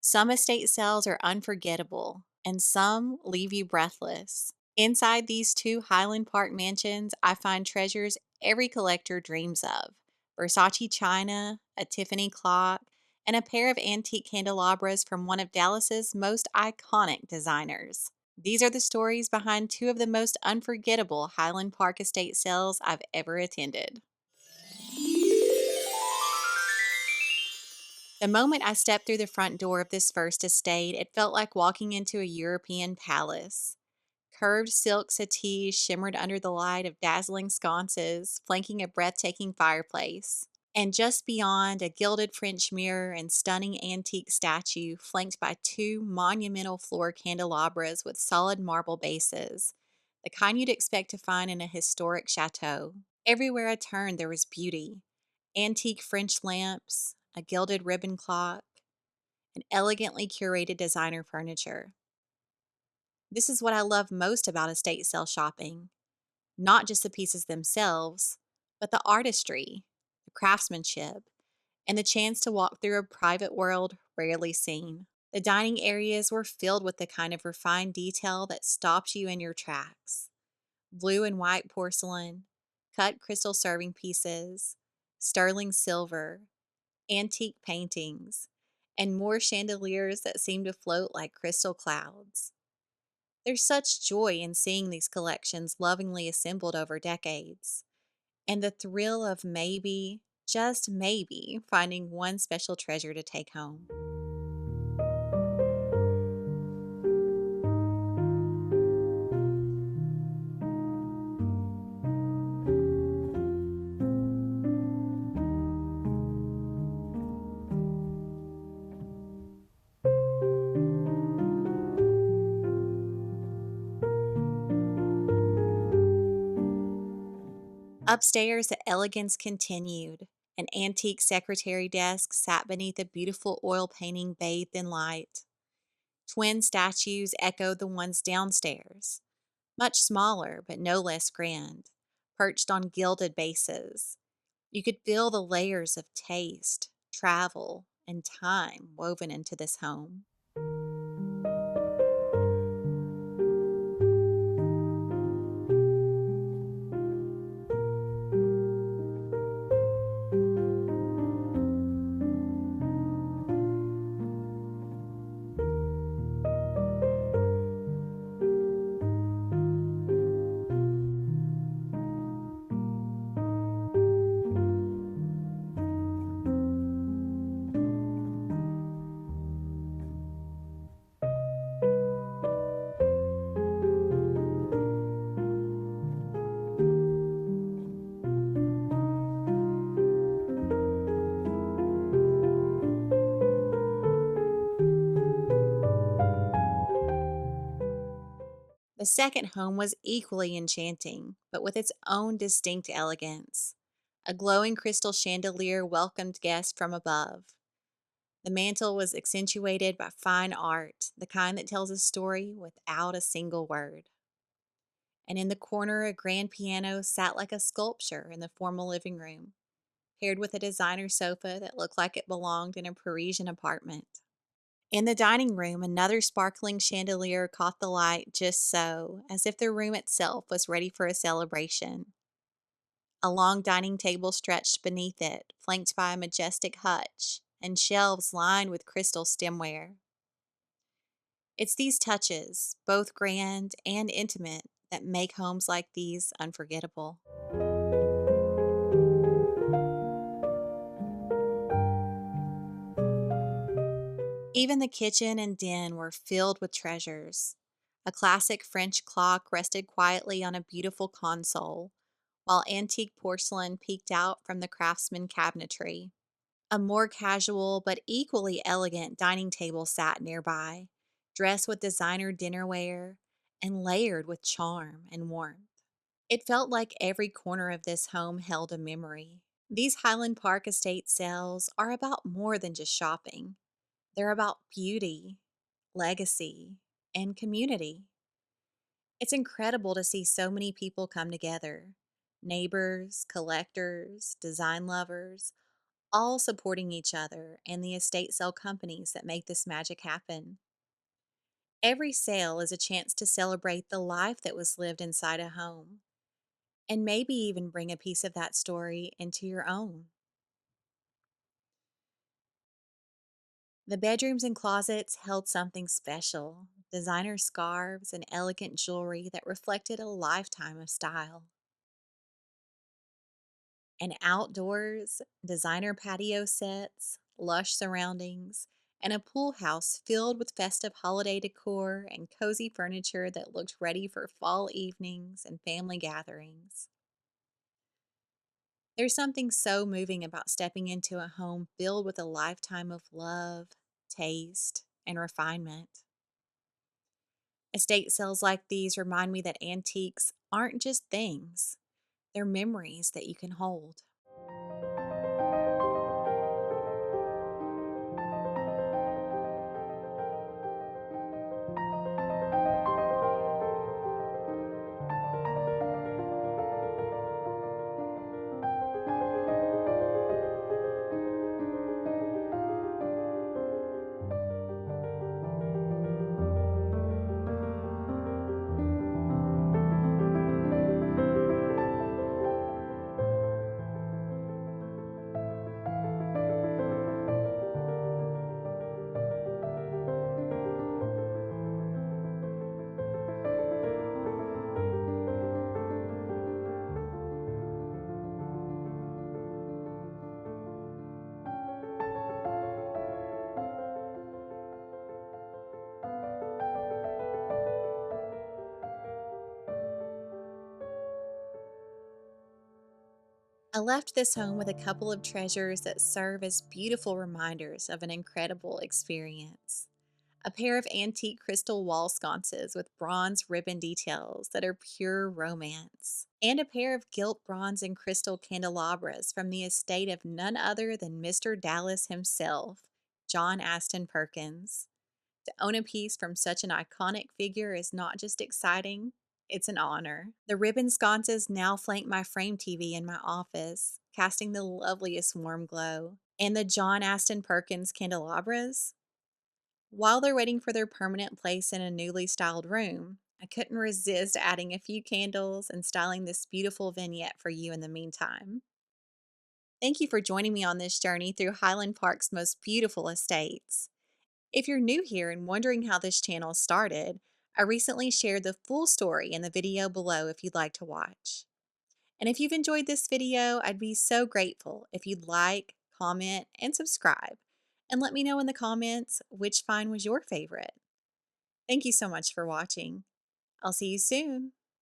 Some estate sales are unforgettable, and some leave you breathless. Inside these two Highland Park mansions, I find treasures every collector dreams of: Versace china, a Tiffany clock, and a pair of antique candelabras from one of Dallas's most iconic designers. These are the stories behind two of the most unforgettable Highland Park estate sales I've ever attended. The moment I stepped through the front door of this first estate, it felt like walking into a European palace. Curved silk settees shimmered under the light of dazzling sconces, flanking a breathtaking fireplace. And just beyond, a gilded French mirror and stunning antique statue, flanked by two monumental floor candelabras with solid marble bases, the kind you'd expect to find in a historic chateau. Everywhere I turned, there was beauty: antique French lamps, a gilded ribbon clock, and elegantly curated designer furniture. This is what I love most about estate sale shopping: not just the pieces themselves, but the artistry, the craftsmanship, and the chance to walk through a private world rarely seen. The dining areas were filled with the kind of refined detail that stops you in your tracks: blue and white porcelain, cut crystal serving pieces, sterling silver, antique paintings, and more chandeliers that seem to float like crystal clouds. There's such joy in seeing these collections lovingly assembled over decades, and the thrill of maybe, just maybe, finding one special treasure to take home. Upstairs, the elegance continued. An antique secretary desk sat beneath a beautiful oil painting bathed in light. Twin statues echoed the ones downstairs, much smaller but no less grand, perched on gilded bases. You could feel the layers of taste, travel, and time woven into this home. The second home was equally enchanting, but with its own distinct elegance. A glowing crystal chandelier welcomed guests from above. The mantel was accentuated by fine art, the kind that tells a story without a single word. And in the corner, a grand piano sat like a sculpture in the formal living room, paired with a designer sofa that looked like it belonged in a Parisian apartment. In the dining room, another sparkling chandelier caught the light just so, as if the room itself was ready for a celebration. A long dining table stretched beneath it, flanked by a majestic hutch and shelves lined with crystal stemware. It's these touches, both grand and intimate, that make homes like these unforgettable. Even the kitchen and den were filled with treasures. A classic French clock rested quietly on a beautiful console, while antique porcelain peeked out from the craftsman cabinetry. A more casual but equally elegant dining table sat nearby, dressed with designer dinnerware and layered with charm and warmth. It felt like every corner of this home held a memory. These Highland Park estate sales are about more than just shopping. They're about beauty, legacy, and community. It's incredible to see so many people come together: neighbors, collectors, design lovers, all supporting each other and the estate sale companies that make this magic happen. Every sale is a chance to celebrate the life that was lived inside a home, and maybe even bring a piece of that story into your own. The bedrooms and closets held something special, designer scarves and elegant jewelry that reflected a lifetime of style. And outdoors, designer patio sets, lush surroundings, and a pool house filled with festive holiday decor and cozy furniture that looked ready for fall evenings and family gatherings. There's something so moving about stepping into a home filled with a lifetime of love, taste, and refinement. Estate sales like these remind me that antiques aren't just things, they're memories that you can hold. I left this home with a couple of treasures that serve as beautiful reminders of an incredible experience. A pair of antique crystal wall sconces with bronze ribbon details that are pure romance, and a pair of gilt bronze and crystal candelabras from the estate of none other than Mr. Dallas himself, John Astin Perkins. To own a piece from such an iconic figure is not just exciting, it's an honor. The ribbon sconces now flank my frame TV in my office, casting the loveliest warm glow. And the John Astin Perkins candelabras? While they're waiting for their permanent place in a newly styled room, I couldn't resist adding a few candles and styling this beautiful vignette for you in the meantime. Thank you for joining me on this journey through Highland Park's most beautiful estates. If you're new here and wondering how this channel started, I recently shared the full story in the video below if you'd like to watch. And if you've enjoyed this video, I'd be so grateful if you'd like, comment, and subscribe. And let me know in the comments which find was your favorite. Thank you so much for watching. I'll see you soon.